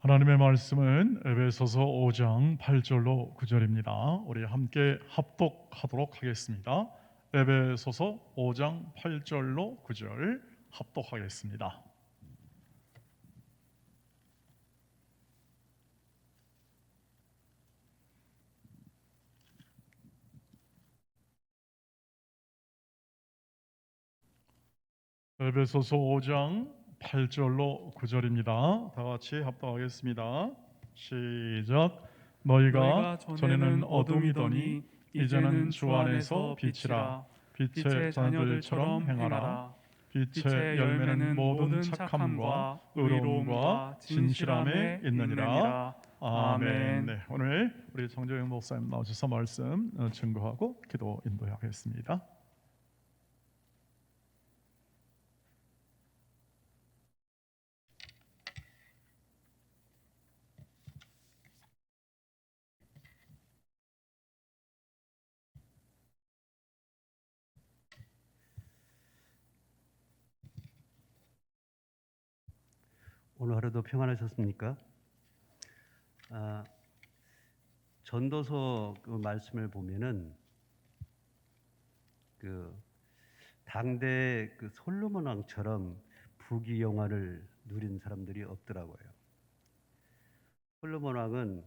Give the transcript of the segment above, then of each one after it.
하나님의 말씀은 에베소서 5장 8절로 9절입니다. 우리 함께 합독하도록 하겠습니다. 에베소서 5장 8절로 9절 합독하겠습니다. 에베소서 5장 8절로 9절입니다. 다 같이 합독하겠습니다. 시작. 너희가 전에는 어둠이더니 이제는 주 안에서 빛이라. 빛의 자녀들처럼 행하라. 빛의 열매는 모든 착함과 의로움과 진실함에 있느니라. 아멘. 네, 오늘 우리 정재영 목사님 나오셔서 말씀 증거하고 기도 인도하겠습니다. 오늘 하루도 평안하셨습니까? 전도서 그 말씀을 보면은 그 당대 그 솔로몬 왕처럼 부귀 영화를 누린 사람들이 없더라고요. 솔로몬 왕은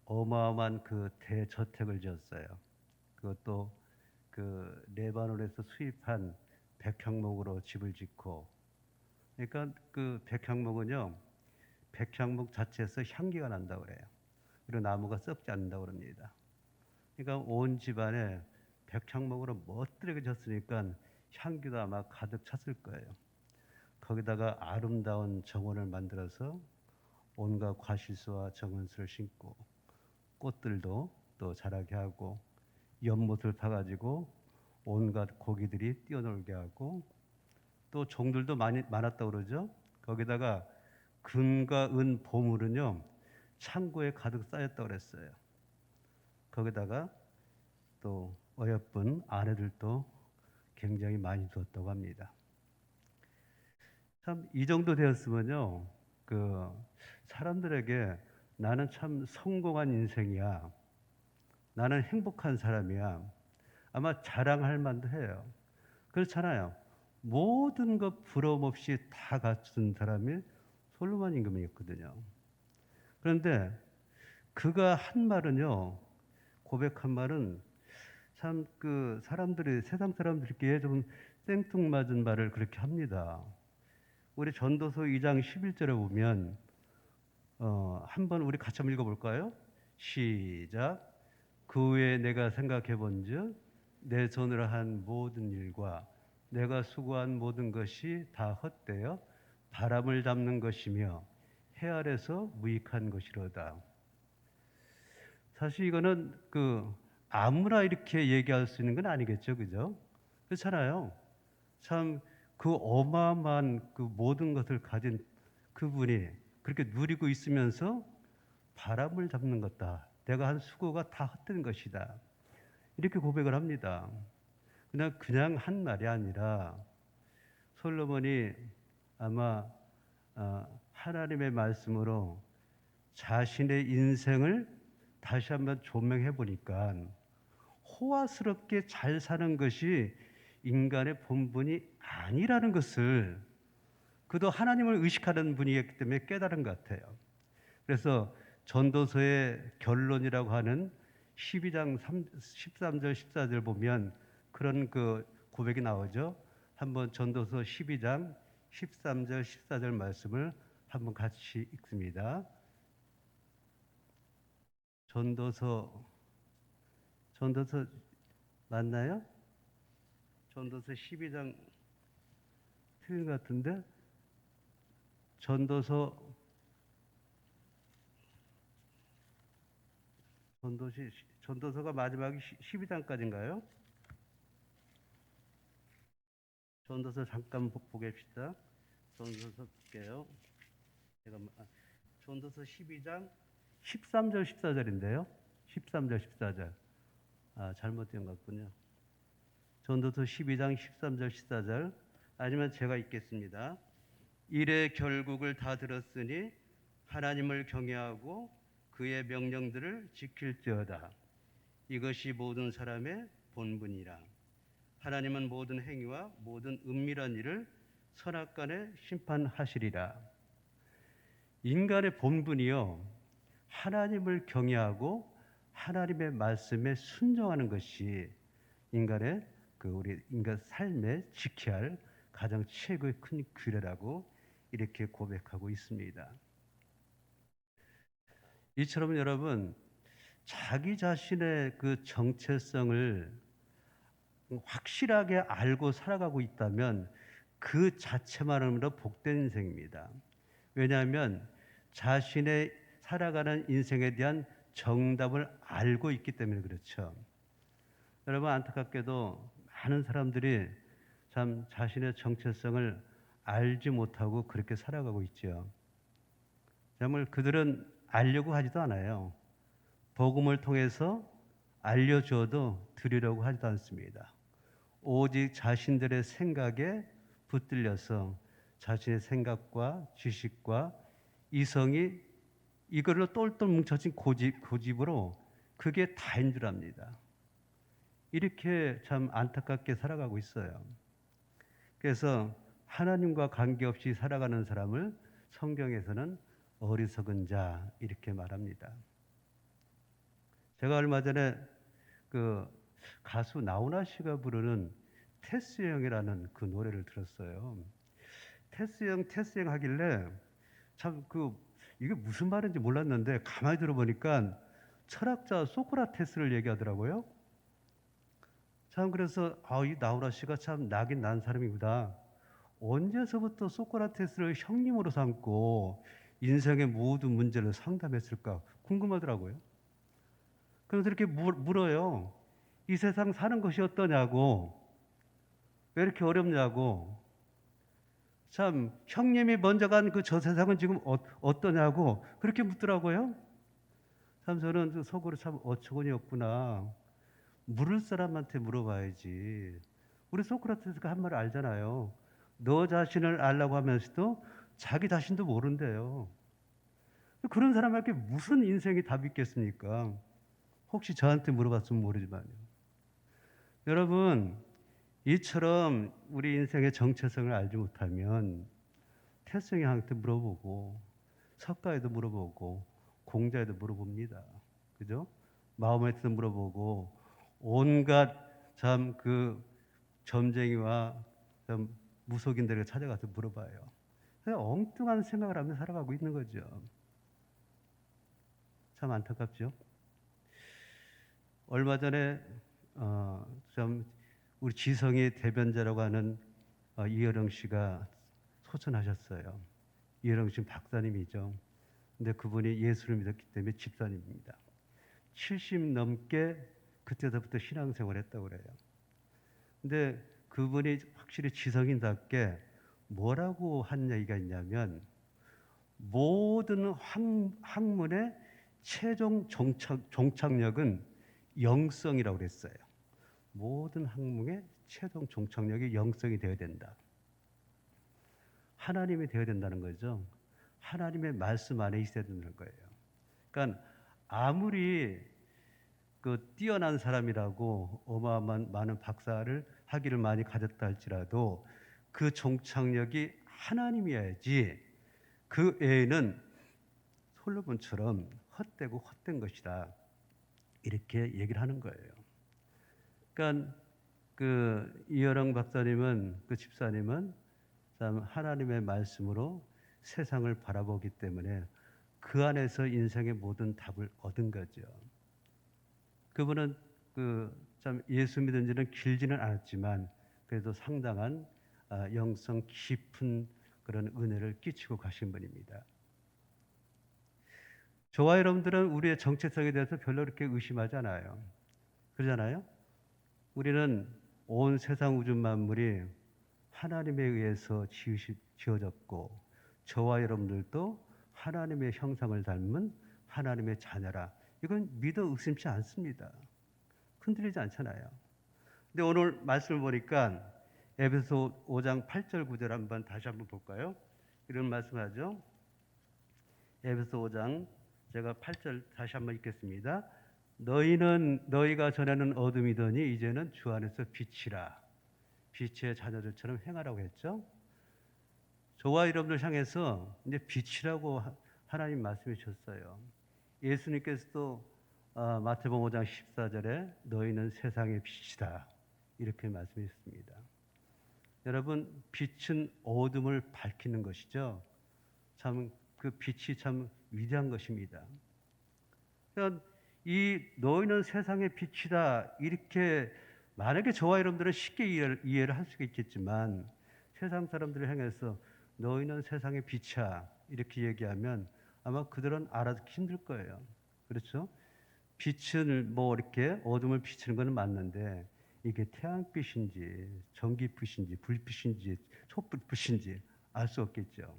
어마어마한 그 대저택을 지었어요. 그것도 그 레바논에서 수입한 백향목으로 집을 짓고, 그러니까 그 백향목은요, 백향목 자체에서 향기가 난다고 그래요. 그리고 나무가 썩지 않는다고 그럽니다. 그러니까 온 집안에 백향목으로 멋들게 졌으니까 향기도 아마 가득 찼을 거예요. 거기다가 아름다운 정원을 만들어서 온갖 과실수와 정원수를 심고 꽃들도 또 자라게 하고 연못을 파가지고 온갖 고기들이 뛰어놀게 하고 또 종들도 많았다고 그러죠. 거기다가 금과 은 보물은요 창고에 가득 쌓였다고 그랬어요. 거기다가 또 어여쁜 아내들도 굉장히 많이 두었다고 합니다. 참 이 정도 되었으면요, 그 사람들에게 나는 참 성공한 인생이야, 나는 행복한 사람이야, 아마 자랑할 만도 해요. 그렇잖아요. 모든 것 부러움 없이 다 갖춘 사람이 솔로몬 임금이었거든요. 그런데 그가 한 말은요, 고백한 말은 참 그 사람들이 세상 사람들끼리 좀 생뚱맞은 말을 그렇게 합니다. 우리 전도서 2장 11절에 보면 한번 우리 같이 한번 읽어볼까요? 시작. 그 후에 내가 생각해 본즉 내 손으로 한 모든 일과 내가 수고한 모든 것이 다 헛되어 바람을 잡는 것이며 해 아래서 무익한 것이로다. 사실 이거는 그 아무나 이렇게 얘기할 수 있는 건 아니겠죠, 그죠? 그렇잖아요. 참 그 어마어마한 그 모든 것을 가진 그분이 그렇게 누리고 있으면서 바람을 잡는 것다. 내가 한 수고가 다 헛된 것이다. 이렇게 고백을 합니다. 그냥 한 말이 아니라 솔로몬이 아마 하나님의 말씀으로 자신의 인생을 다시 한번 조명해 보니까 호화스럽게 잘 사는 것이 인간의 본분이 아니라는 것을, 그도 하나님을 의식하는 분이기 때문에 깨달은 것 같아요. 그래서 전도서의 결론이라고 하는 12장 13절 14절 보면 그런 그 고백이 나오죠. 한번 전도서 12장 13절 14절 말씀을 한번 같이 읽습니다. 전도서 맞나요? 전도서 12장 틀린 것 같은데, 전도서가 마지막이 12장까지인가요? 전도서 잠깐 보겠습니다. 전도서 볼게요. 전도서 12장 13절 14절인데요. 13절 14절. 잘못된 것 같군요. 전도서 12장 13절 14절. 아니면 제가 읽겠습니다. 일의 결국을 다 들었으니 하나님을 경외하고 그의 명령들을 지킬지어다. 이것이 모든 사람의 본분이라. 하나님은 모든 행위와 모든 은밀한 일을 선악간에 심판하시리라. 인간의 본분이요, 하나님을 경외하고 하나님의 말씀에 순종하는 것이 인간의 우리 인간 삶에 지켜야 할 가장 최고의 큰 규례라고 이렇게 고백하고 있습니다. 이처럼 여러분, 자기 자신의 그 정체성을 확실하게 알고 살아가고 있다면 그 자체만으로도 복된 인생입니다. 왜냐하면 자신의 살아가는 인생에 대한 정답을 알고 있기 때문에 그렇죠. 여러분, 안타깝게도 많은 사람들이 참 자신의 정체성을 알지 못하고 그렇게 살아가고 있죠. 정말 그들은 알려고 하지도 않아요. 복음을 통해서 알려줘도 들으려고 하지도 않습니다. 오직 자신들의 생각에 붙들려서 자신의 생각과 지식과 이성이 이걸로 똘똘 뭉쳐진 고집으로 그게 다인 줄 압니다. 이렇게 참 안타깝게 살아가고 있어요. 그래서 하나님과 관계없이 살아가는 사람을 성경에서는 어리석은 자 이렇게 말합니다. 제가 얼마 전에 그 가수 나훈아 씨가 부르는 테스 형이라는 그 노래를 들었어요. 테스 형 하길래 참 이게 무슨 말인지 몰랐는데 가만히 들어보니까 철학자 소크라테스를 얘기하더라고요. 참 그래서 이 나훈아 씨가 참 나긴 난 사람이구나. 언제서부터 소크라테스를 형님으로 삼고 인생의 모든 문제를 상담했을까 궁금하더라고요. 그래서 이렇게 물어요. 이 세상 사는 것이 어떠냐고, 왜 이렇게 어렵냐고, 참 형님이 먼저 간 그 저 세상은 지금 어떠냐고 그렇게 묻더라고요. 참 저는 속으로 참 어처구니 없구나. 물을 사람한테 물어봐야지. 우리 소크라테스가 한 말을 알잖아요. 너 자신을 알라고 하면서도 자기 자신도 모른대요. 그런 사람에게 무슨 인생이 답이 있겠습니까? 혹시 저한테 물어봤으면 모르지만요. 여러분, 이처럼 우리 인생의 정체성을 알지 못하면 태승이한테 물어보고 석가에도 물어보고 공자에도 물어봅니다. 그죠? 마음에도 물어보고 온갖 참 그 점쟁이와 참 무속인들을 찾아가서 물어봐요. 그냥 엉뚱한 생각을 하면서 살아가고 있는 거죠. 참 안타깝죠. 얼마 전에 좀 우리 지성의 대변자라고 하는 이여령 씨가 소천하셨어요. 이여령 씨 박사님이죠. 근데 그분이 예수를 믿었기 때문에 집사님입니다. 70 넘게 그때서부터 신앙생활을 했다고 그래요. 근데 그분이 확실히 지성인답게 뭐라고 한 얘기가 있냐면 모든 학문의 최종 종착역은 영성이라고 그랬어요. 모든 학문의 최종 종착역이 영성이 되어야 된다. 하나님이 되어야 된다는 거죠. 하나님의 말씀 안에 있어야 된다는 거예요. 그러니까 아무리 뛰어난 사람이라고 어마어마한 많은 박사를 학위를 많이 가졌다 할지라도 그 종착역이 하나님이어야지 그 외에는 솔로몬처럼 헛되고 헛된 것이다. 이렇게 얘기를 하는 거예요. 그러니까 이여령 박사님은 집사님은 참 하나님의 말씀으로 세상을 바라보기 때문에 그 안에서 인생의 모든 답을 얻은 거죠. 그분은 참 예수 믿은 지는 길지는 않았지만 그래도 상당한 영성 깊은 그런 은혜를 끼치고 가신 분입니다. 저와 여러분들은 우리의 정체성에 대해서 별로 그렇게 의심하지 않아요. 그러잖아요? 우리는 온 세상 우주 만물이 하나님에 의해서 지어졌고 저와 여러분들도 하나님의 형상을 닮은 하나님의 자녀라. 이건 믿어 의심치 않습니다. 흔들리지 않잖아요. 근데 오늘 말씀을 보니까 에베소 5장 8절 9절 다시 한번 볼까요? 이런 말씀하죠. 에베소 5장 제가 8절 다시 한번 읽겠습니다. 너희가 전에는 어둠이더니 이제는 주 안에서 빛이라. 빛의 자녀들처럼 행하라고 했죠. 저와 여러분들 향해서 이제 빛이라고 하나님 말씀해 주셨어요. 예수님께서도 마태복음 5장 14절에 너희는 세상의 빛이다 이렇게 말씀하셨습니다. 여러분, 빛은 어둠을 밝히는 것이죠. 참 그 빛이 참 위대한 것입니다. 그러니까 이 너희는 세상의 빛이다 이렇게 만약에 저와 여러분들은 쉽게 이해를 할 수가 있겠지만 세상 사람들을 향해서 너희는 세상의 빛이야 이렇게 얘기하면 아마 그들은 알아듣기 힘들 거예요. 그렇죠? 빛을 뭐 이렇게 어둠을 비치는 것은 맞는데 이게 태양빛인지 전기빛인지 불빛인지 촛불빛인지 알 수 없겠죠.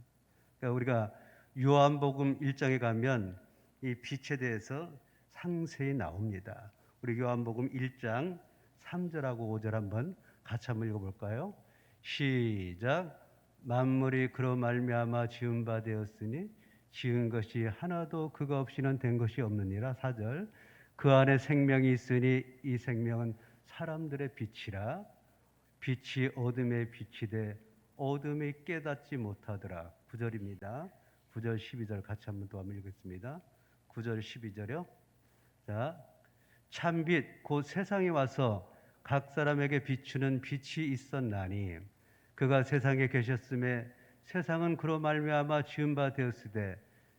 그러니까 우리가 요한복음 1장에 가면 이 빛에 대해서 상세히 나옵니다. 우리 요한복음 1장 3절하고 5절 한번 같이 한번 읽어볼까요? 시작. 만물이 그로 말미암아 지은 바 되었으니 지은 것이 하나도 그가 없이는 된 것이 없느니라. 4절. 그 안에 생명이 있으니 이 생명은 사람들의 빛이라. 빛이 어둠의 빛이 돼 어둠이 깨닫지 못하더라. 9절입니다. 9절 12절 같이 한번 또 한번 읽겠습니다. 9절 12절요. 자, 참빛 곧 세상에 와서 각 사람에게 비추는 빛이 있었나니 그가 세상에 계셨음에 세상은 그로 말미암아 지은 바 되었으되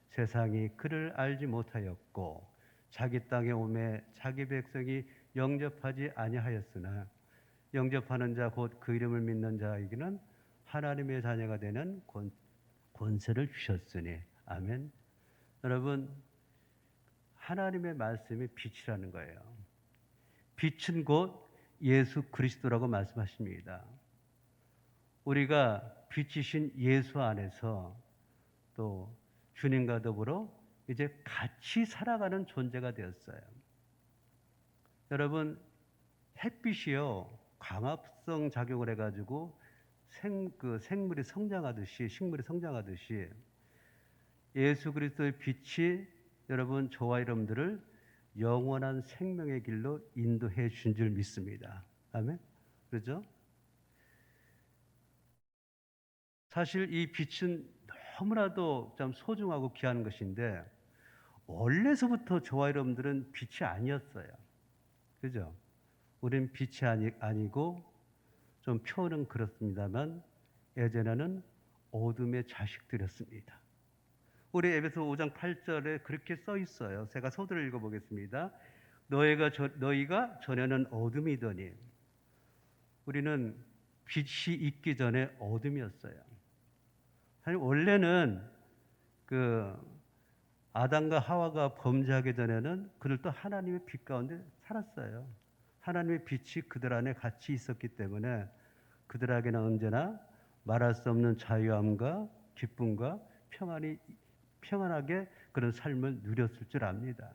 세상이 그를 알지 못하였고 자기 땅에 오매 자기 백성이 영접하지 아니하였으나 영접하는 자 곧 그 이름을 믿는 자에게는 하나님의 자녀가 되는 권세를 주셨으니. 아멘. 여러분, 하나님의 말씀이 빛이라는 거예요. 빛은 곧 예수 그리스도라고 말씀하십니다. 우리가 빛이신 예수 안에서 또 주님과 더불어 이제 같이 살아가는 존재가 되었어요. 여러분, 햇빛이요 광합성 작용을 해가지고 식물이 성장하듯이 예수 그리스도의 빛이 여러분 저와 여러분들을 영원한 생명의 길로 인도해 준 줄 믿습니다. 아멘. 그렇죠? 사실 이 빛은 너무나도 참 소중하고 귀한 것인데 원래서부터 저와 여러분들은 빛이 아니었어요. 그죠? 우린 빛이 아니고 좀 표현은 그렇습니다만 예전에는 어둠의 자식들이었습니다. 우리 에베소 5장 8절에 그렇게 써 있어요. 제가 소들을 읽어보겠습니다. 너희가 전에는 어둠이더니 우리는 빛이 있기 전에 어둠이었어요. 사실 원래는 그 아담과 하와가 범죄하기 전에는 그들도 하나님의 빛 가운데 살았어요. 하나님의 빛이 그들 안에 같이 있었기 때문에 그들에게는 언제나 말할 수 없는 자유함과 기쁨과 평안하게 그런 삶을 누렸을 줄 압니다.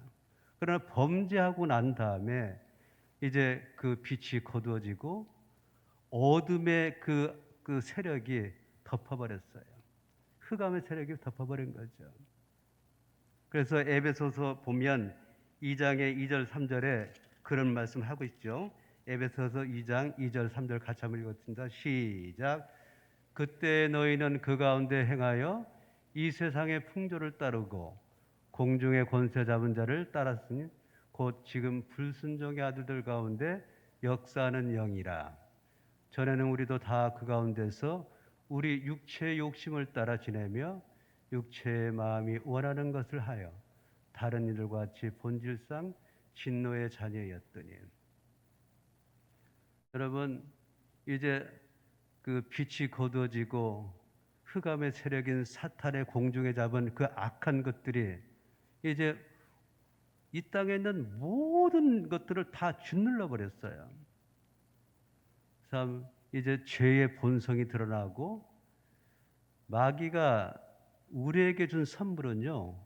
그러나 범죄하고 난 다음에 이제 그 빛이 거두어지고 어둠의 그 세력이 덮어버렸어요. 흑암의 세력이 덮어버린 거죠. 그래서 에베소서 보면 2장의 2절 3절에 그런 말씀을 하고 있죠. 에베소서 2장 2절 3절 같이 한번 읽었습니다. 시작. 그때 너희는 그 가운데 행하여 이 세상의 풍조를 따르고 공중의 권세 잡은 자를 따랐으니 곧 지금 불순종의 아들들 가운데 역사하는 영이라. 전에는 우리도 다 그 가운데서 우리 육체의 욕심을 따라 지내며 육체의 마음이 원하는 것을 하여 다른 이들과 같이 본질상 진노의 자녀였더니. 여러분, 이제 그 빛이 거두어지고 흑암의 세력인 사탄의 공중에 잡은 그 악한 것들이 이제 이 땅에 있는 모든 것들을 다 짓눌러 버렸어요. 참 이제 죄의 본성이 드러나고 마귀가 우리에게 준 선물은요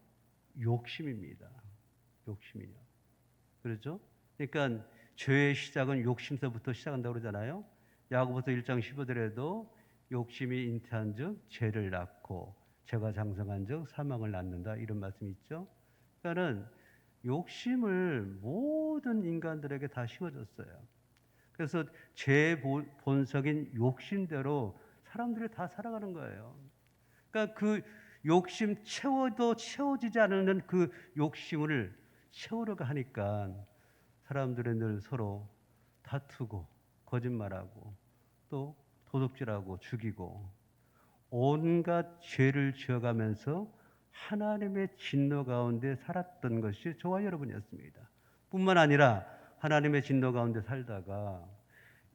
욕심입니다. 욕심이요. 그렇죠? 그러니까 죄의 시작은 욕심서부터 시작한다고 그러잖아요. 야고보서 1장 15절에도 욕심이 잉태한즉 죄를 낳고 죄가 장성한즉 사망을 낳는다 이런 말씀이 있죠. 그러니까는 욕심을 모든 인간들에게 다 심어줬어요. 그래서 죄의 본성인 욕심대로 사람들이 다 살아가는 거예요. 그러니까 그 욕심 채워도 채워지지 않는 그 욕심을 채우려고 하니까 사람들은 늘 서로 다투고 거짓말하고 또 도둑질하고 죽이고 온갖 죄를 지어가면서 하나님의 진노 가운데 살았던 것이 저와 여러분이었습니다. 뿐만 아니라 하나님의 진노 가운데 살다가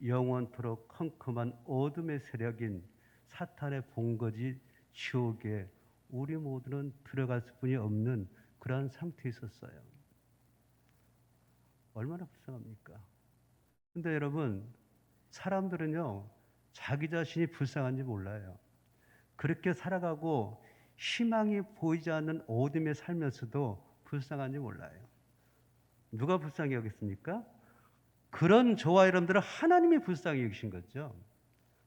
영원토록 컴컴한 어둠의 세력인 사탄의 본거지 지옥에 우리 모두는 들어갈 수뿐이 없는 그러한 상태에 있었어요. 얼마나 불쌍합니까? 근데 여러분, 사람들은요, 자기 자신이 불쌍한지 몰라요. 그렇게 살아가고 희망이 보이지 않는 어둠에 살면서도 불쌍한지 몰라요. 누가 불쌍히 여겼습니까? 그런 저와 여러분들은 하나님이 불쌍히 여기신 거죠.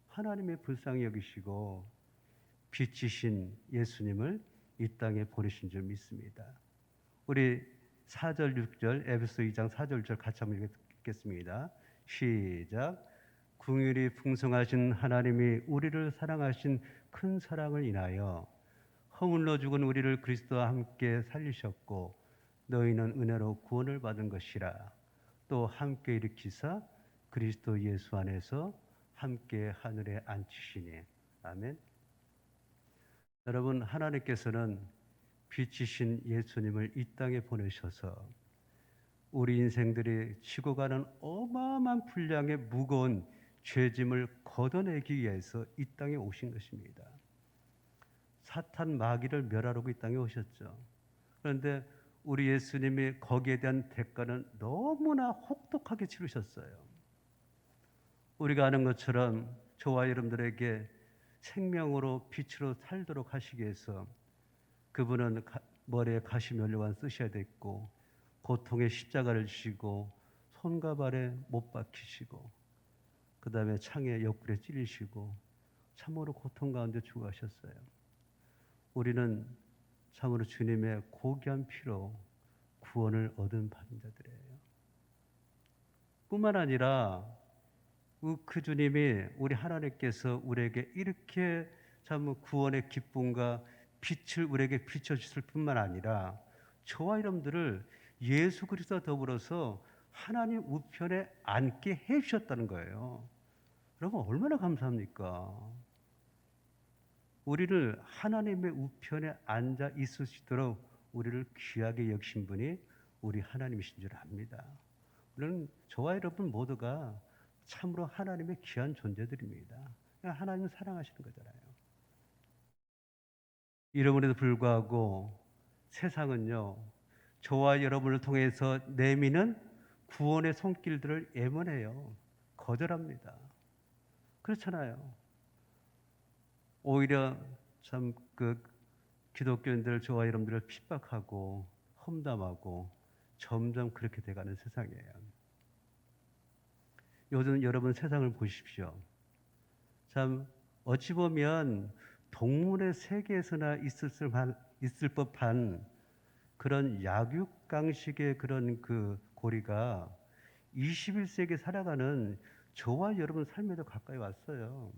하나님이 불쌍히 여기시고 빛이신 예수님을 이 땅에 보내신 줄 믿습니다. 우리 4절 6절 에베소 2장 4절 6절 같이 한번 읽겠습니다. 시작. 긍휼이 풍성하신 하나님이 우리를 사랑하신 큰 사랑을 인하여 허물로 죽은 우리를 그리스도와 함께 살리셨고 너희는 은혜로 구원을 받은 것이라. 또 함께 일으키사 그리스도 예수 안에서 함께 하늘에 앉히시니. 아멘. 여러분, 하나님께서는 빛이신 예수님을 이 땅에 보내셔서 우리 인생들이 지고 가는 어마어마한 분량의 무거운 죄짐을 걷어내기 위해서 이 땅에 오신 것입니다. 사탄 마귀를 멸하려고 이 땅에 오셨죠. 그런데 우리 예수님이 거기에 대한 대가는 너무나 혹독하게 치르셨어요. 우리가 아는 것처럼 저와 여러분들에게 생명으로 빛으로 살도록 하시기 위해서 그분은 머리에 가시면류관 쓰셔야 됐고 고통의 십자가를 지시고 손과 발에 못 박히시고 그 다음에 창에 옆구리에 찔리시고 참으로 고통 가운데 죽어가셨어요. 우리는 참으로 주님의 고귀한 피로 구원을 얻은 받은 자들이에요. 뿐만 아니라 그 주님이 우리 하나님께서 우리에게 이렇게 참 구원의 기쁨과 빛을 우리에게 비춰주실 뿐만 아니라 저와 여러분들을 예수 그리스도와 더불어서 하나님 우편에 앉게 해주셨다는 거예요. 여러분 얼마나 감사합니까? 우리를 하나님의 우편에 앉아 있을 수 있도록 우리를 귀하게 여기신 분이 우리 하나님이신 줄 압니다. 우리는 저와 여러분 모두가 참으로 하나님의 귀한 존재들입니다. 하나님을 사랑하시는 거잖아요. 이러므로도 불구하고 세상은요, 저와 여러분을 통해서 내미는 구원의 손길들을 애원해요. 거절합니다. 그렇잖아요. 오히려 참 그 기독교인들 저와 여러분들을 핍박하고 험담하고 점점 그렇게 돼가는 세상이에요. 요즘 여러분 세상을 보십시오. 참 어찌 보면 동물의 세계에서나 있을 법한 그런 약육강식의 그런 그 고리가 21세기에 살아가는 저와 여러분 삶에도 가까이 왔어요.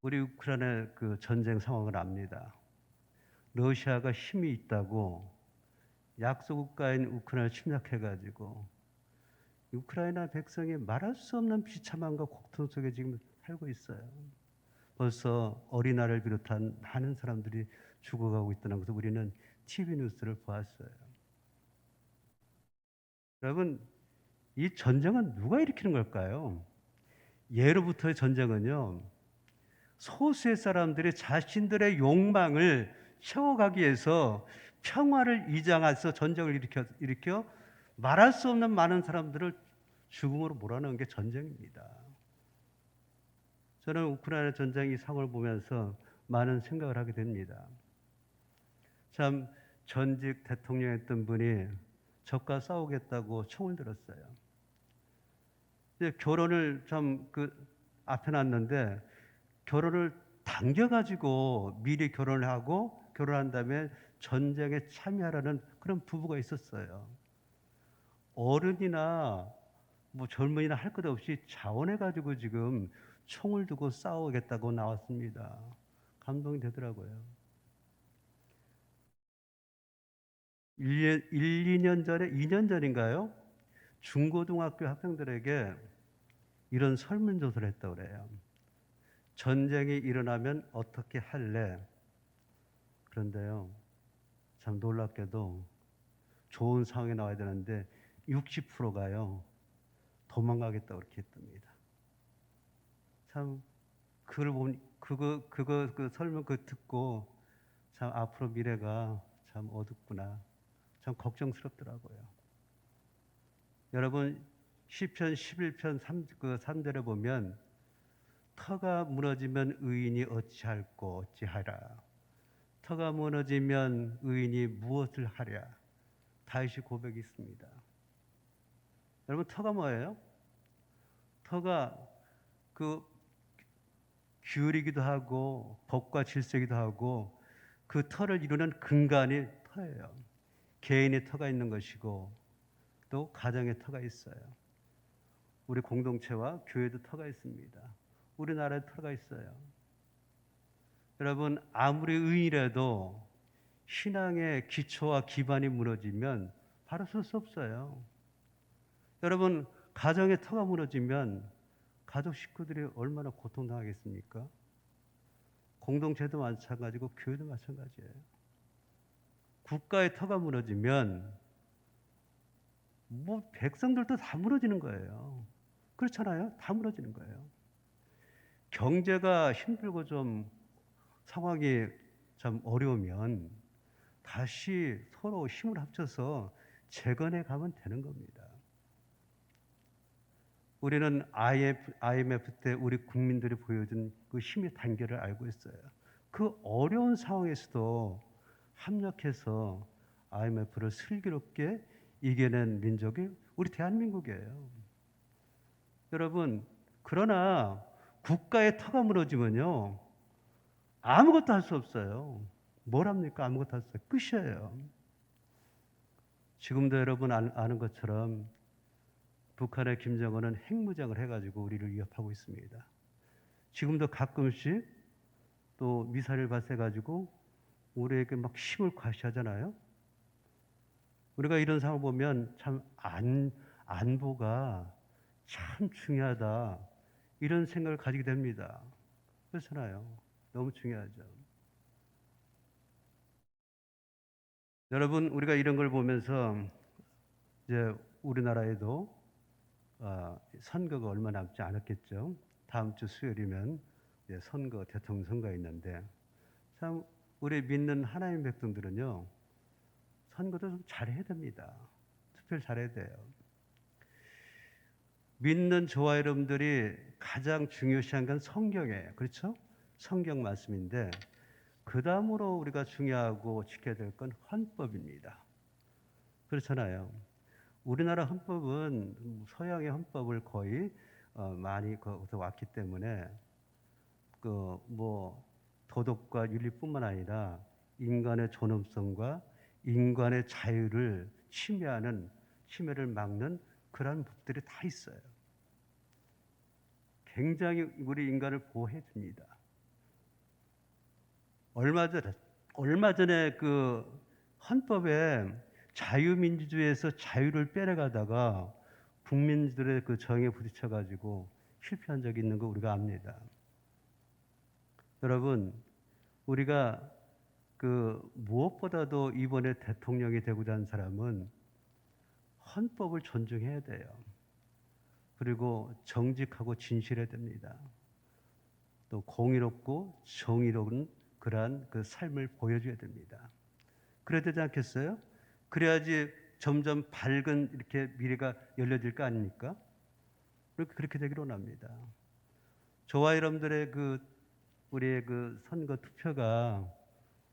우리 우크라이나 그 전쟁 상황을 압니다. 러시아가 힘이 있다고 약소국가인 우크라이나를 침략해가지고 우크라이나 백성이 말할 수 없는 비참함과 고통 속에 지금 살고 있어요. 벌써 어린아이를 비롯한 많은 사람들이 죽어가고 있다는 것을 우리는 TV 뉴스를 보았어요. 여러분, 이 전쟁은 누가 일으키는 걸까요? 예로부터의 전쟁은요, 소수의 사람들이 자신들의 욕망을 채워가기 위해서 평화를 이장해서 전쟁을 일으켜 말할 수 없는 많은 사람들을 죽음으로 몰아넣은 게 전쟁입니다. 저는 우크라이나 전쟁 이 상황을 보면서 많은 생각을 하게 됩니다. 참 전직 대통령이었던 분이 적과 싸우겠다고 총을 들었어요. 결혼을 참 그 앞에 놨는데 결혼을 당겨가지고 미리 결혼을 하고 결혼한 다음에 전쟁에 참여하라는 그런 부부가 있었어요. 어른이나 뭐 젊은이나 할 것 없이 자원해가지고 지금 총을 두고 싸우겠다고 나왔습니다. 감동이 되더라고요. 1, 2년 전에, 2년 전인가요? 중고등학교 학생들에게 이런 설문조사를 했다고 그래요. 전쟁이 일어나면 어떻게 할래? 그런데요, 참 놀랍게도 좋은 상황에 나와야 되는데 60%가요, 도망가겠다고 그렇게 했답니다. 참, 그걸 보니, 그 설문 듣고 참 앞으로 미래가 참 어둡구나. 참 걱정스럽더라고요. 여러분, 시편 11편 3절에 보면 터가 무너지면 의인이 어찌할꼬 어찌하라. 터가 무너지면 의인이 무엇을 하랴. 다윗이 고백이 있습니다. 여러분, 터가 뭐예요? 터가 그 규율이기도 하고 법과 질서이기도 하고 그 터를 이루는 근간이 터예요. 개인의 터가 있는 것이고 또 가정의 터가 있어요. 우리 공동체와 교회도 터가 있습니다. 우리나라에 터가 있어요. 여러분, 아무리 의인이라도 신앙의 기초와 기반이 무너지면 바로 설 수 없어요. 여러분, 가정의 터가 무너지면 가족 식구들이 얼마나 고통당하겠습니까? 공동체도 마찬가지고 교회도 마찬가지예요. 국가의 터가 무너지면 뭐 백성들도 다 무너지는 거예요. 그렇잖아요. 다 무너지는 거예요. 경제가 힘들고 좀 상황이 참 어려우면 다시 서로 힘을 합쳐서 재건해 가면 되는 겁니다. 우리는 IMF 때 우리 국민들이 보여준 그 힘의 단계를 알고 있어요. 그 어려운 상황에서도 합력해서 IMF를 슬기롭게 이겨낸 민족이 우리 대한민국이에요. 여러분, 그러나 국가의 터가 무너지면요, 아무것도 할 수 없어요. 뭘 합니까? 아무것도 할 수 없어요. 끝이에요. 지금도 여러분 아는 것처럼 북한의 김정은은 핵무장을 해가지고 우리를 위협하고 있습니다. 지금도 가끔씩 또 미사일을 발사해가지고 우리에게 막 힘을 과시하잖아요. 우리가 이런 상황을 보면 참 안보가 참 중요하다, 이런 생각을 가지게 됩니다. 그렇잖아요. 너무 중요하죠. 여러분, 우리가 이런 걸 보면서 이제 우리나라에도 선거가 얼마 남지 않았겠죠. 다음 주 수요일이면 선거, 대통령 선거가 있는데 참 우리 믿는 하나님 백성들은요, 선거도 좀 잘해야 됩니다. 투표를 잘해야 돼요. 믿는 저와 여러분들이 가장 중요시한 건 성경이에요. 그렇죠? 성경 말씀인데 그 다음으로 우리가 중요하고 지켜야 될 건 헌법입니다. 그렇잖아요. 우리나라 헌법은 서양의 헌법을 거의 많이 거기서 왔기 때문에 그 뭐 도덕과 윤리뿐만 아니라 인간의 존엄성과 인간의 자유를 침해를 막는 그런 법들이 다 있어요. 굉장히 우리 인간을 보호해 줍니다. 얼마 전에 그 헌법에 자유민주주의에서 자유를 빼내가다가 국민들의 그 정에 부딪혀가지고 실패한 적이 있는 거 우리가 압니다. 여러분, 우리가 그 무엇보다도 이번에 대통령이 되고자 하는 사람은 헌법을 존중해야 돼요. 그리고 정직하고 진실해야 됩니다. 또 공의롭고 정의로운 그러한 그 삶을 보여줘야 됩니다. 그래야 되지 않겠어요? 그래야지 점점 밝은 이렇게 미래가 열려질 거 아닙니까? 그렇게 되기를 원합니다. 저와 여러분들의 우리의 그 선거 투표가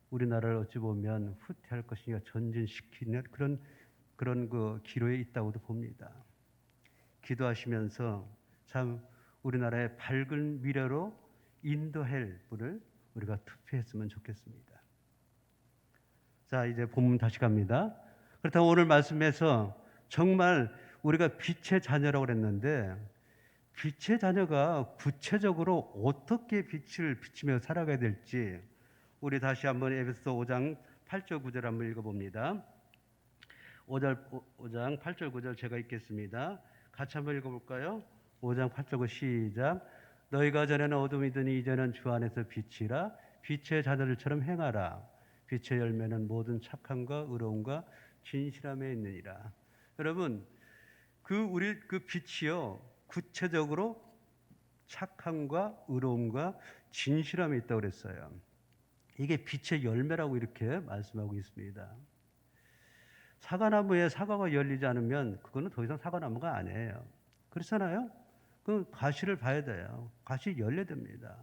우리나라를 어찌 보면 후퇴할 것이냐 전진시키는 그런 그 기로에 있다고도 봅니다. 기도하시면서 참 우리나라의 밝은 미래로 인도할 분을 우리가 투표했으면 좋겠습니다. 자, 이제 본문 다시 갑니다. 그렇다고 오늘 말씀에서 정말 우리가 빛의 자녀라고 그랬는데 빛의 자녀가 구체적으로 어떻게 빛을 비치며 살아가야 될지 우리 다시 한번 에베소서 5장 8절 9절 한번 읽어봅니다. 5장 8절 9절 제가 읽겠습니다. 같이 한번 읽어볼까요? 5장 8절 9 시작. 너희가 전에는 어둠이더니 이제는 주 안에서 빛이라. 빛의 자녀들처럼 행하라. 빛의 열매는 모든 착함과 의로움과 진실함에 있느니라. 여러분, 우리 그 빛이요 구체적으로 착함과 의로움과 진실함에 있다고 그랬어요. 이게 빛의 열매라고 이렇게 말씀하고 있습니다. 사과나무에 사과가 열리지 않으면 그거는 더 이상 사과나무가 아니에요. 그렇잖아요? 그 가시를 봐야 돼요. 가시 열려야 됩니다.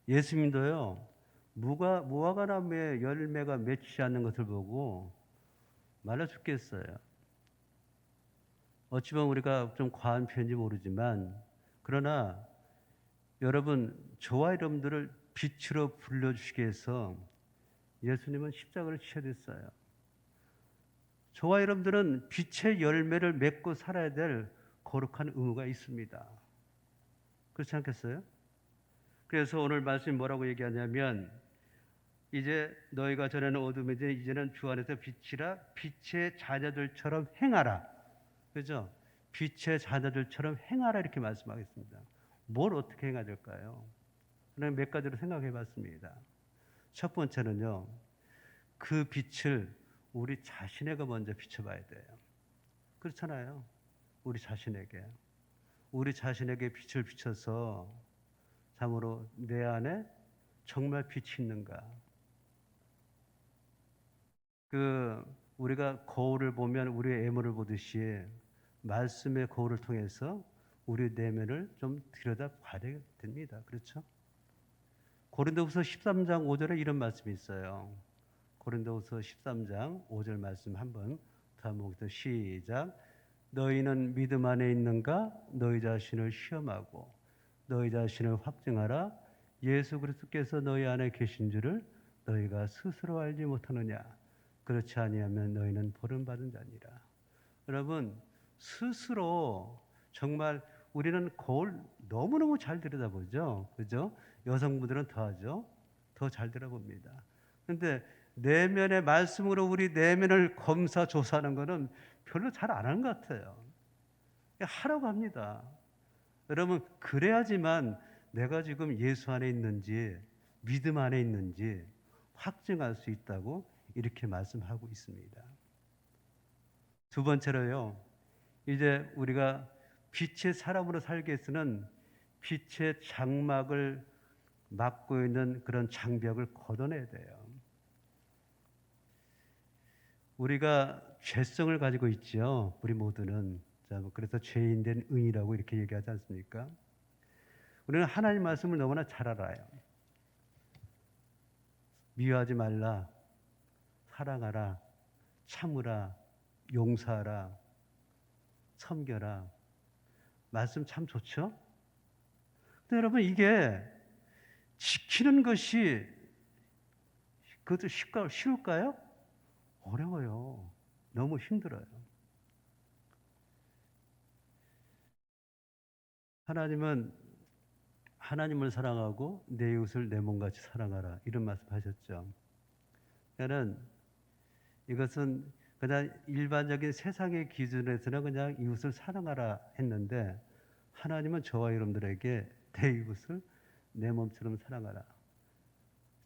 예수님도요. 무화과나무에 열매가 맺히지 않는 것을 보고 말라 죽겠어요. 어찌 보면 우리가 좀 과한 표현인지 모르지만 그러나 여러분 저와 여러분들을 빛으로 불러주시기 위해서 예수님은 십자가를 지셔야 됐어요. 저와 여러분들은 빛의 열매를 맺고 살아야 될 거룩한 의무가 있습니다. 그렇지 않겠어요? 그래서 오늘 말씀이 뭐라고 얘기하냐면 이제 너희가 전에는 어둠이지 이제는 주 안에서 빛이라. 빛의 자녀들처럼 행하라. 그죠? 빛의 자녀들처럼 행하라 이렇게 말씀하겠습니다. 뭘 어떻게 행해야 될까요? 저는 몇 가지로 생각해 봤습니다. 첫 번째는요. 그 빛을 우리 자신에게 먼저 비춰봐야 돼요. 그렇잖아요. 우리 자신에게 빛을 비춰서 참으로 내 안에 정말 빛이 있는가. 우리가 거울을 보면 우리의 애물을 보듯이 말씀의 거울을 통해서 우리 내면을 좀 들여다 봐야 됩니다. 그렇죠? 고린도후서 13장 5절에 이런 말씀이 있어요. 고린도후서 13장 5절 말씀 한번 다 보겠습니다. 시작. 너희는 믿음 안에 있는가? 너희 자신을 시험하고 너희 자신을 확증하라. 예수 그리스도께서 너희 안에 계신 줄을 너희가 스스로 알지 못하느냐? 그렇지 아니하면 너희는 버림받은 자니라. 여러분 스스로 정말 우리는 거울 너무너무 잘 들여다보죠. 그죠? 여성분들은 더하죠. 더 잘 들여다봅니다. 그런데 내면의 말씀으로 우리 내면을 검사 조사하는 것은 별로 잘 안 하는 것 같아요. 하라고 합니다. 여러분 그래야지만 내가 지금 예수 안에 있는지 믿음 안에 있는지 확증할 수 있다고 이렇게 말씀하고 있습니다. 두 번째로요. 이제 우리가 빛의 사람으로 살기 위해서는 빛의 장막을 막고 있는 그런 장벽을 걷어내야 돼요. 우리가 죄성을 가지고 있죠. 우리 모두는. 그래서 죄인된 의인이라고 이렇게 얘기하지 않습니까? 우리는 하나님 말씀을 너무나 잘 알아요. 미워하지 말라, 사랑하라, 참으라, 용서하라, 섬겨라. 말씀 참 좋죠? 근데 여러분 이게 지키는 것이 그것도 쉬울까요? 어려워요. 너무 힘들어요. 하나님은 하나님을 사랑하고 내 이웃을 내 몸같이 사랑하라 이런 말씀하셨죠. 그러니까는 이것은 그냥 일반적인 세상의 기준에서는 그냥 이웃을 사랑하라 했는데 하나님은 저와 여러분들에게 내 이웃을 내 몸처럼 사랑하라.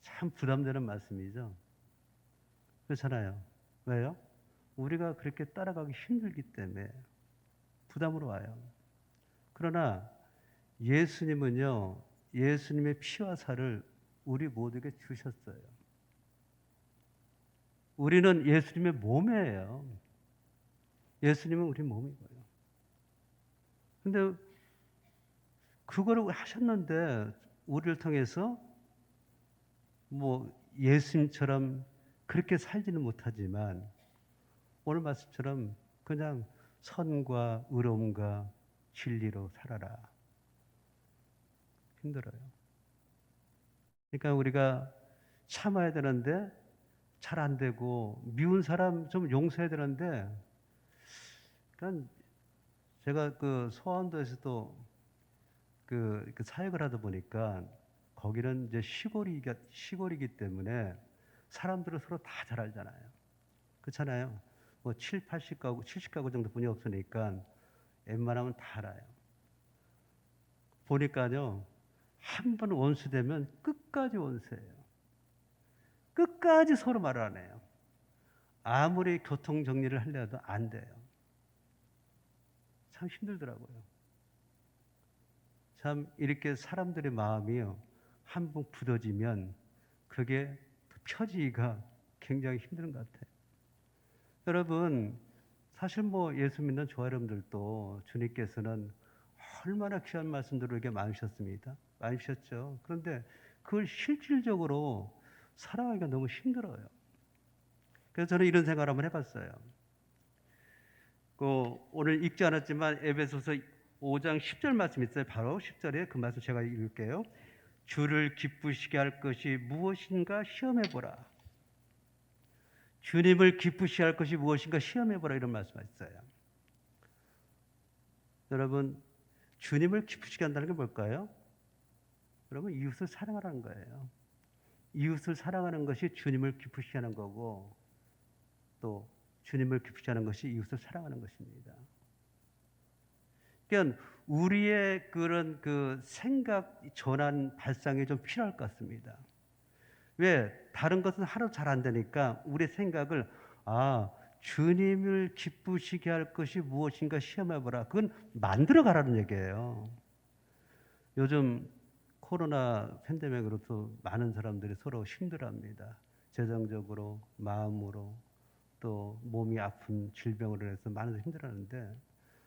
참 부담되는 말씀이죠. 그렇잖아요. 왜요? 우리가 그렇게 따라가기 힘들기 때문에 부담으로 와요. 그러나 예수님은요, 예수님의 피와 살을 우리 모두에게 주셨어요. 우리는 예수님의 몸이에요. 예수님은 우리 몸이고요. 근데 그거를 하셨는데 우리를 통해서 예수님처럼 그렇게 살지는 못하지만 오늘 말씀처럼 그냥 선과 의로움과 진리로 살아라. 힘들어요. 그러니까 우리가 참아야 되는데 잘 안 되고, 미운 사람 좀 용서해야 되는데, 그러니까 제가 그 소환도에서도 그 사역을 하다 보니까 거기는 이제 시골이기 때문에 사람들은 서로 다 잘 알잖아요. 그렇잖아요. 뭐 7, 80가구, 70가구 정도뿐이 없으니까 웬만하면 다 알아요. 보니까요, 한 번 원수되면 끝까지 원수예요. 끝까지 서로 말을 안 해요. 아무리 교통 정리를 하려 해도 안 돼요. 참 힘들더라고요. 참 이렇게 사람들의 마음이요, 한 번 굳어지면 그게 펴지기가 굉장히 힘든 것 같아요. 여러분, 사실 뭐 예수 믿는 저와 여러분들도 주님께서는 얼마나 귀한 말씀들을 이렇게 많으셨습니다. 많으셨죠. 그런데 그걸 실질적으로 살아가기가 너무 힘들어요. 그래서 저는 이런 생각을 한번 해봤어요. 오늘 읽지 않았지만 에베소서 5장 10절 말씀 있어요. 바로 10절에 그 말씀 제가 읽을게요. 주를 기쁘시게 할 것이 무엇인가 시험해보라. 주님을 기쁘시게 할 것이 무엇인가 시험해보라, 이런 말씀이 있어요. 여러분, 주님을 기쁘시게 한다는 게 뭘까요? 여러분, 이웃을 사랑하라는 거예요. 이웃을 사랑하는 것이 주님을 기쁘시게 하는 거고, 또 주님을 기쁘시게 하는 것이 이웃을 사랑하는 것입니다. 그러니까 우리의 그런 그 생각 전환 발상이 좀 필요할 것 같습니다. 왜? 다른 것은 하루 잘 안 되니까 우리 생각을, 주님을 기쁘시게 할 것이 무엇인가 시험해보라. 그건 만들어 가라는 얘기예요. 요즘 코로나 팬데믹으로서 많은 사람들이 서로 힘들어합니다. 재정적으로, 마음으로, 또 몸이 아픈 질병으로 해서 많은 사람들이 힘들어하는데,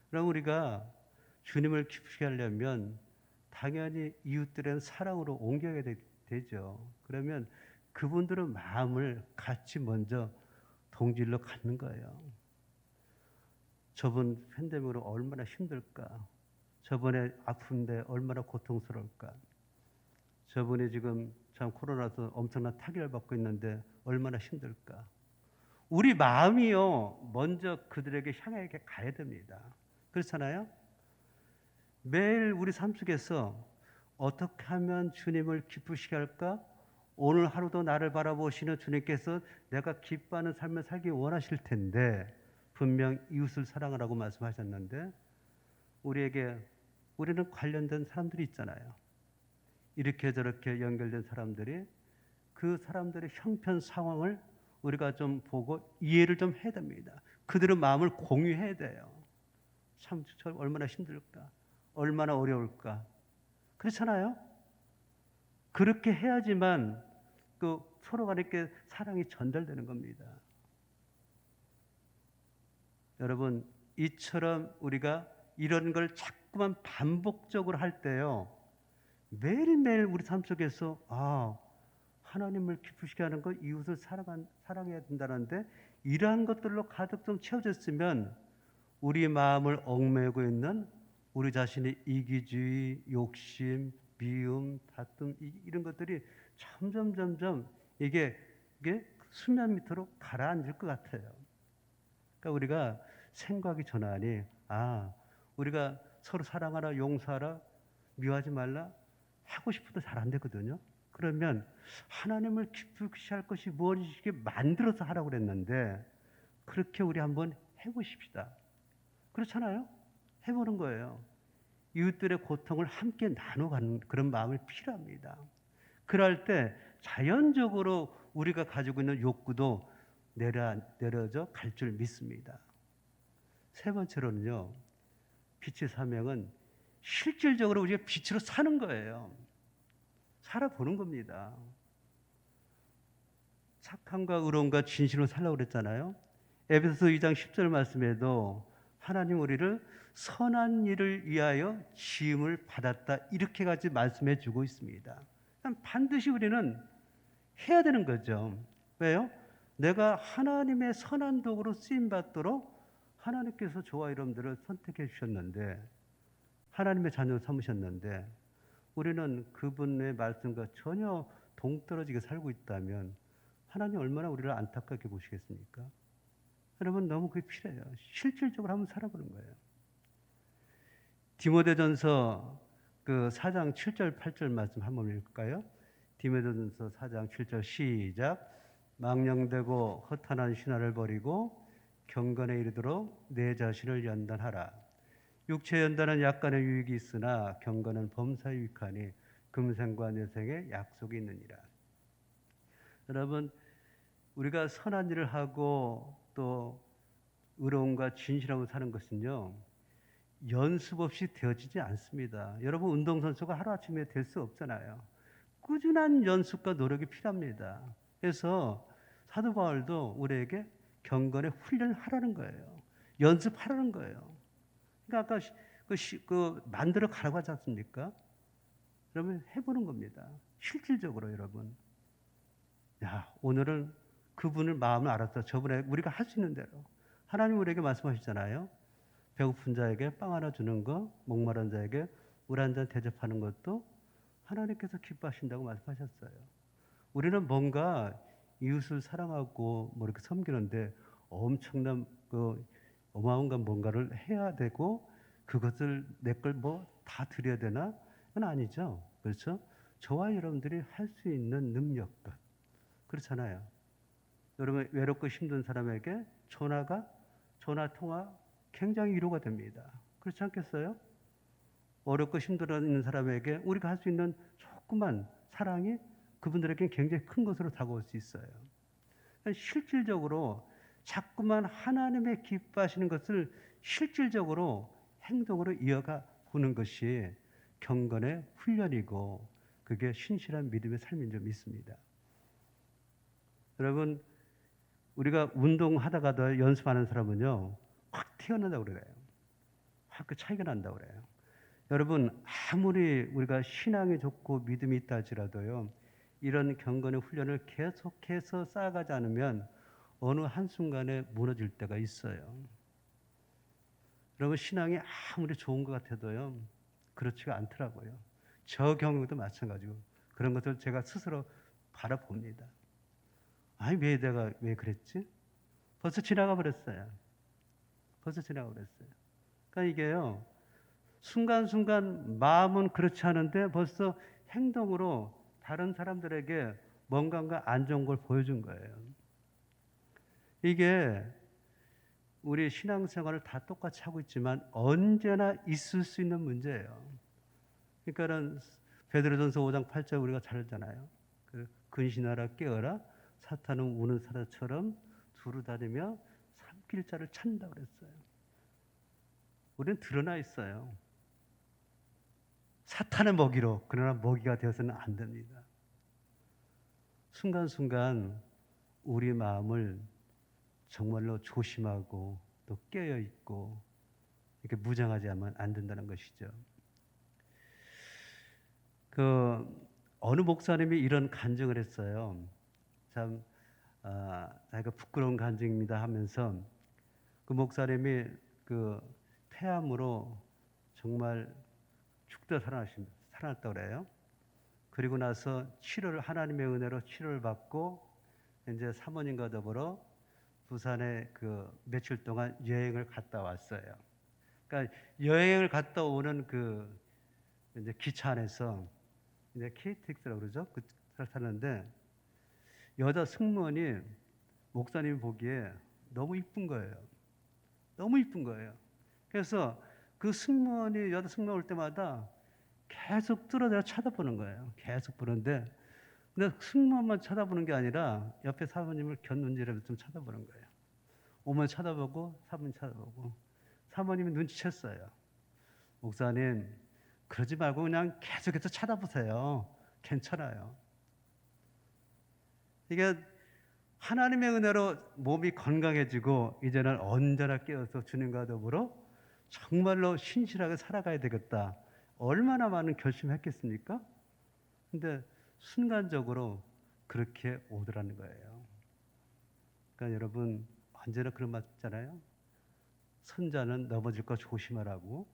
그럼 우리가 주님을 기쁘시게 하려면 당연히 이웃들의 사랑으로 옮겨야 되죠. 그러면 그분들의 마음을 같이 먼저 동질로 갖는 거예요. 저분 팬데믹으로 얼마나 힘들까? 저번에 아픈데 얼마나 고통스러울까? 저분이 지금 참 코로나서 엄청난 타격을 받고 있는데 얼마나 힘들까? 우리 마음이요, 먼저 그들에게 향해 가야 됩니다. 그렇잖아요? 매일 우리 삶 속에서 어떻게 하면 주님을 기쁘시게 할까? 오늘 하루도 나를 바라보시는 주님께서 내가 기뻐하는 삶을 살기 원하실 텐데, 분명 이웃을 사랑하라고 말씀하셨는데, 우리는 관련된 사람들이 있잖아요. 이렇게 저렇게 연결된 사람들이, 그 사람들의 형편 상황을 우리가 좀 보고 이해를 좀 해야 됩니다. 그들의 마음을 공유해야 돼요. 참 얼마나 힘들까? 얼마나 어려울까? 그렇잖아요? 그렇게 해야지만 그 서로 간에 사랑이 전달되는 겁니다. 여러분, 이처럼 우리가 이런 걸 자꾸만 반복적으로 할 때요, 매일매일 우리 삶 속에서 하나님을 기쁘시게 하는 것, 이웃을 사랑해야 된다는데, 이러한 것들로 가득 좀 채워졌으면 우리 마음을 얽매고 있는 우리 자신의 이기주의, 욕심, 미움, 다툼, 이런 것들이 점점 이게 수면 밑으로 가라앉을 것 같아요. 그러니까 우리가 생각이 전환이, 우리가 서로 사랑하라, 용서하라, 미워하지 말라 하고 싶어도 잘 안 되거든요. 그러면 하나님을 기쁘시게 할 것이 무엇인지 만들어서 하라고 그랬는데, 그렇게 우리 한번 해보십시다. 그렇잖아요? 해보는 거예요. 이웃들의 고통을 함께 나눠가는 그런 마음이 필요합니다. 그럴 때 자연적으로 우리가 가지고 있는 욕구도 내려져 갈 줄 믿습니다. 세 번째로는요, 빛의 사명은 실질적으로 우리가 빛으로 사는 거예요. 살아보는 겁니다. 착함과 의로움과 진실로 살라고 그랬잖아요. 에베소서 2장 10절 말씀에도 하나님 우리를 선한 일을 위하여 지음을 받았다, 이렇게까지 말씀해 주고 있습니다. 반드시 우리는 해야 되는 거죠. 왜요? 내가 하나님의 선한 도구로 쓰임 받도록 하나님께서 저와 여러분들을 선택해 주셨는데, 하나님의 자녀 삼으셨는데, 우리는 그분의 말씀과 전혀 동떨어지게 살고 있다면 하나님 얼마나 우리를 안타깝게 보시겠습니까? 여러분 너무 그게 필요해요. 실질적으로 한번 살아보는 거예요. 디모데전서 그 4장 7절 8절 말씀 한번 읽을까요? 디모데전서 4장 7절 시작. 망령되고 허탄한 신화를 버리고 경건에 이르도록 내 자신을 연단하라. 육체 연단은 약간의 유익이 있으나 경건은 범사에 유익하니 금생과 여생에 약속이 있느니라. 여러분 우리가 선한 일을 하고 또 의로움과 진실함을 사는 것은요 연습 없이 되어지지 않습니다. 여러분 운동선수가 하루아침에 될 수 없잖아요. 꾸준한 연습과 노력이 필요합니다. 그래서 사도 바울도 우리에게 경건의 훈련을 하라는 거예요. 연습하라는 거예요. 그러니까 아까 그 만들어 가라고 하지 않습니까? 그러면 해보는 겁니다. 실질적으로 여러분. 야, 오늘은 그분을 마음을 알았다. 저번에 우리가 할 수 있는 대로. 하나님 우리에게 말씀하시잖아요. 배고픈 자에게 빵 하나 주는 거, 목마른 자에게 물 한 잔 대접하는 것도 하나님께서 기뻐하신다고 말씀하셨어요. 우리는 뭔가 이웃을 사랑하고 뭐 이렇게 섬기는데 엄청난 그 어마어마한 뭔가를 해야 되고 그것을 내 걸 뭐 다 드려야 되나? 그건 아니죠. 그렇죠? 저와 여러분들이 할 수 있는 능력들. 그렇잖아요. 여러분 외롭고 힘든 사람에게 전화 통화 굉장히 위로가 됩니다. 그렇지 않겠어요? 어렵고 힘들어 있는 사람에게 우리가 할 수 있는 조그만 사랑이 그분들에게 굉장히 큰 것으로 다가올 수 있어요. 실질적으로 자꾸만 하나님의 기뻐하시는 것을 실질적으로 행동으로 이어가 보는 것이 경건의 훈련이고 그게 신실한 믿음의 삶인 줄 믿습니다. 여러분 우리가 운동하다가도 연습하는 사람은요 확 튀어난다고 그래요. 확 그 차이가 난다고 그래요. 여러분 아무리 우리가 신앙이 좋고 믿음이 있다 할지라도요 이런 경건의 훈련을 계속해서 쌓아가지 않으면 어느 한순간에 무너질 때가 있어요. 여러분 신앙이 아무리 좋은 것 같아도요 그렇지가 않더라고요. 저 경우도 마찬가지고 그런 것을 제가 스스로 바라봅니다. 아니 왜 내가 왜 그랬지? 벌써 지나가 버렸어요. 벌써 지나가 버렸어요. 그러니까 이게요 순간순간 마음은 그렇지 않은데 벌써 행동으로 다른 사람들에게 뭔가 안 좋은 걸 보여준 거예요. 이게 우리 신앙생활을 다 똑같이 하고 있지만 언제나 있을 수 있는 문제예요. 그러니까는 베드로전서 5장 8절 우리가 잘 알잖아요. 근신하라 깨어라 사탄은 우는 사자처럼 두루 다니며 삼킬 자를 찾는다 그랬어요. 우리는 드러나 있어요. 사탄의 먹이로 그러나 먹이가 되어서는 안 됩니다. 순간순간 우리 마음을 정말로 조심하고 또 깨어 있고 이렇게 무장하지 않으면 안 된다는 것이죠. 어느 목사님이 이런 간증을 했어요. 참 자기가 부끄러운 간증입니다 하면서 그 목사님이 그 폐암으로 정말 죽다 살아났다고 그래요. 그리고 나서 하나님의 은혜로 치료를 받고 이제 사모님과 더불어 부산에 그 며칠 동안 여행을 갔다 왔어요. 그러니까 여행을 갔다 오는 그 이제 기차 안에서 이제 KTX라고 그러죠. 그걸 탔는데 여자 승무원이 목사님이 보기에 너무 이쁜 거예요. 너무 이쁜 거예요. 그래서 그 여자 승무원 올 때마다 계속 뚫어져 쳐다보는 거예요. 계속 보는데 근데 승무원만 쳐다보는 게 아니라 옆에 사모님을 곁눈질하면서 좀 쳐다보는 거예요. 오면 쳐다보고 사모님 쳐다보고 사모님이 눈치챘어요. 목사님 그러지 말고 그냥 계속해서 쳐다보세요. 괜찮아요. 이게 하나님의 은혜로 몸이 건강해지고 이제는 언제나 깨어서 주님과 더불어 정말로 신실하게 살아가야 되겠다. 얼마나 많은 결심했겠습니까? 근데 순간적으로 그렇게 오더라는 거예요. 그러니까 여러분 언제나 그런 말 있잖아요. 선자는 넘어질 거 조심하라고.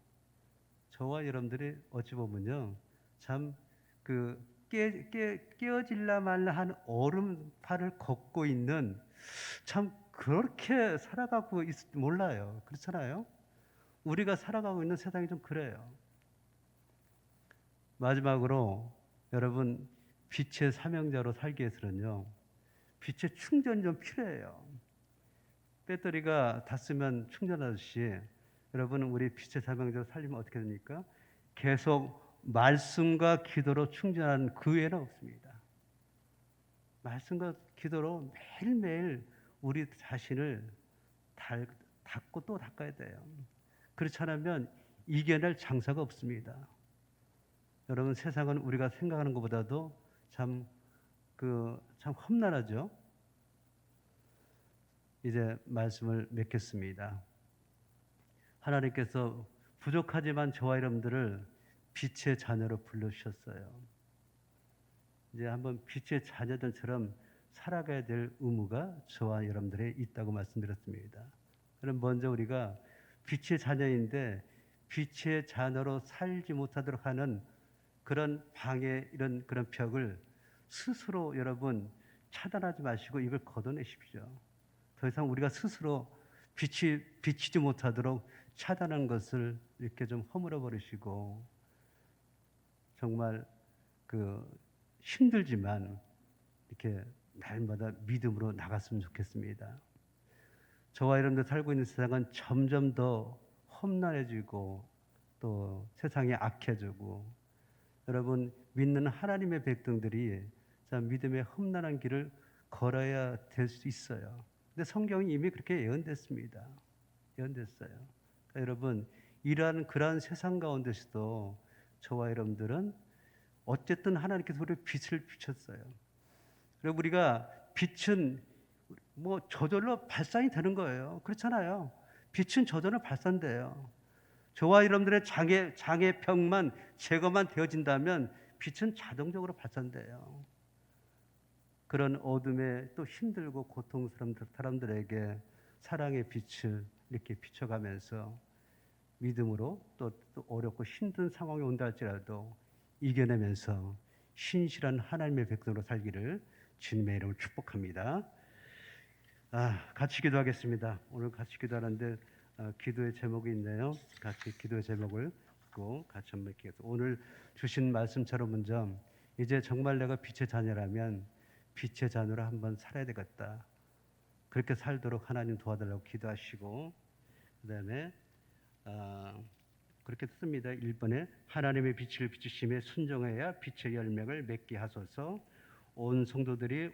저와 여러분들이 어찌 보면요. 참 그 깨어질라 말라 한 얼음판을 걷고 있는, 참 그렇게 살아가고 몰라요. 그렇잖아요. 우리가 살아가고 있는 세상이 좀 그래요. 마지막으로 여러분, 빛의 사명자로 살기 위해서는요, 빛의 충전이 좀 필요해요. 배터리가 닿으면 충전하듯이 여러분, 우리 빛의 사명자로 살려면 어떻게 됩니까? 계속 말씀과 기도로 충전하는 그 외에는 없습니다. 말씀과 기도로 매일매일 우리 자신을 닦고 또 닦아야 돼요. 그렇지 않으면 이겨낼 장사가 없습니다. 여러분, 세상은 우리가 생각하는 것보다도 참 험난하죠. 이제 말씀을 맺겠습니다. 하나님께서 부족하지만 저와 여러분들을 빛의 자녀로 불러주셨어요. 이제 한번 빛의 자녀들처럼 살아가야 될 의무가 저와 여러분들에 있다고 말씀드렸습니다. 그럼 먼저 우리가 빛의 자녀인데 빛의 자녀로 살지 못하도록 하는 그런 방해, 이런 그런 벽을 스스로 여러분 차단하지 마시고 이걸 걷어내십시오. 더 이상 우리가 스스로 비치지 못하도록 차단한 것을 이렇게 좀 허물어 버리시고, 정말 힘들지만 이렇게 날마다 믿음으로 나갔으면 좋겠습니다. 저와 여러분들 살고 있는 세상은 점점 더 험난해지고 또 세상이 악해지고, 여러분 믿는 하나님의 백성들이 믿음의 험난한 길을 걸어야 될 수 있어요. 근데 성경이 이미 그렇게 예언됐습니다. 예언됐어요. 그러니까 여러분, 이러한 그러한 세상 가운데서도 저와 여러분들은 어쨌든 하나님께서 우리 빛을 비췄어요. 그리고 우리가 빛은 저절로 발산이 되는 거예요. 그렇잖아요. 빛은 저절로 발산돼요. 저와 여러분들의 장애병만 제거만 되어진다면 빛은 자동적으로 발산돼요. 그런 어둠에 또 힘들고 고통스러운 사람들에게 사랑의 빛을 이렇게 비춰가면서 믿음으로 또 어렵고 힘든 상황이 온다 할지라도 이겨내면서 신실한 하나님의 백성으로 살기를 주님의 이름으로 축복합니다. 같이 기도하겠습니다. 오늘 같이 기도하는데 기도의 제목이 있네요. 같이 기도의 제목을 듣고 같이 한번 기도해서 오늘 주신 말씀처럼 먼저 이제 정말 내가 빛의 자녀라면 빛의 자녀로 한번 살아야 되겠다. 그렇게 살도록 하나님 도와달라고 기도하시고, 그다음에 그렇게 씁니다. 1번에 하나님의 빛을 비추심에 순종해야 빛의 열매를 맺게 하소서. 온 성도들이